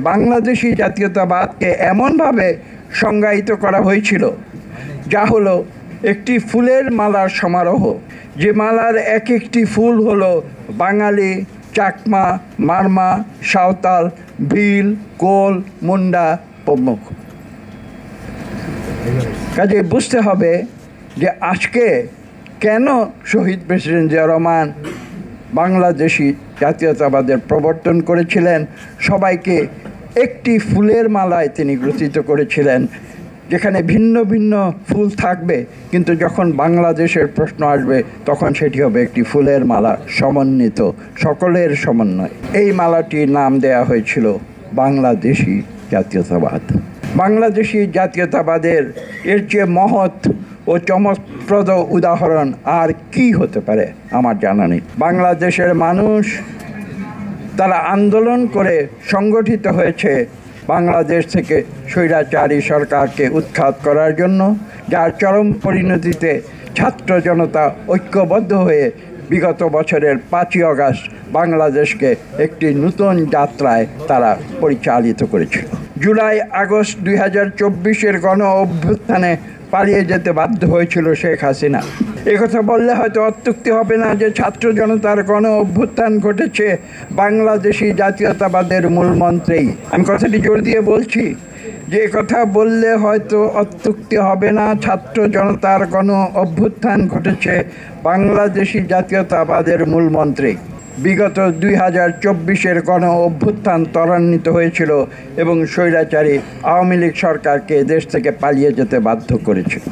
বাংলাদেশি জাতীয়তাবাদকে এমনভাবে সংজ্ঞায়িত করা হয়েছিল যা হলো একটি ফুলের মালার সমারোহ, যে মালার এক একটি ফুল হলো বাঙালি, চাকমা, মারমা, সাঁওতাল, ভিল, কোল, মুন্ডা প্রমুখ। কাজে বুঝতে হবে যে আজকে কেন শহীদ প্রেসিডেন্ট জিয়া রহমান বাংলাদেশি জাতীয়তাবাদের প্রবর্তন করেছিলেন। সবাইকে একটি ফুলের মালায় তিনি গ্রথিত করেছিলেন, যেখানে ভিন্ন ভিন্ন ফুল থাকবে, কিন্তু যখন বাংলাদেশের প্রশ্ন আসবে তখন সেটি হবে একটি ফুলের মালা, সমন্বিত, সকলের সমন্বয়। এই মালাটির নাম দেয়া হয়েছিল বাংলাদেশি জাতীয়তাবাদ। বাংলাদেশি জাতীয়তাবাদের এর চেয়ে মহৎ ও চমকপ্রদ উদাহরণ আর কি হতে পারে আমার জানা নেই। বাংলাদেশের মানুষ তারা আন্দোলন করে সংগঠিত হয়েছে বাংলাদেশ থেকে স্বৈরাচারী সরকারকে উৎখাত করার জন্য, যার চরম পরিণতিতে ছাত্র জনতা ঐক্যবদ্ধ হয়ে বিগত বছরের 5ই আগস্ট বাংলাদেশকে একটি নতুন যাত্রায় তারা পরিচালিত করেছিল। জুলাই আগস্ট 2024-এর গণ অভ্যুত্থানে পালিয়ে যেতে বাধ্য হয়েছিল শেখ হাসিনা। একথা বললে হয়তো অত্যুক্তি হবে না যে ছাত্র জনতার গণ অভ্যুত্থান ঘটেছে বাংলাদেশি জাতীয়তাবাদের মূলমন্ত্রেই। আমি কথাটি জোর দিয়ে বলছি যে কথা বললে হয়তো অত্যুক্তি হবে না, ছাত্র জনতার গণ অভ্যুত্থান ঘটেছে বাংলাদেশি জাতীয়তাবাদের মূলমন্ত্রে। বিগত 2024-এর গণ অভ্যুত্থান ত্বরান্বিত হয়েছিল এবং স্বৈরাচারী আওয়ামী লীগ সরকারকে দেশ থেকে পালিয়ে যেতে বাধ্য করেছিল।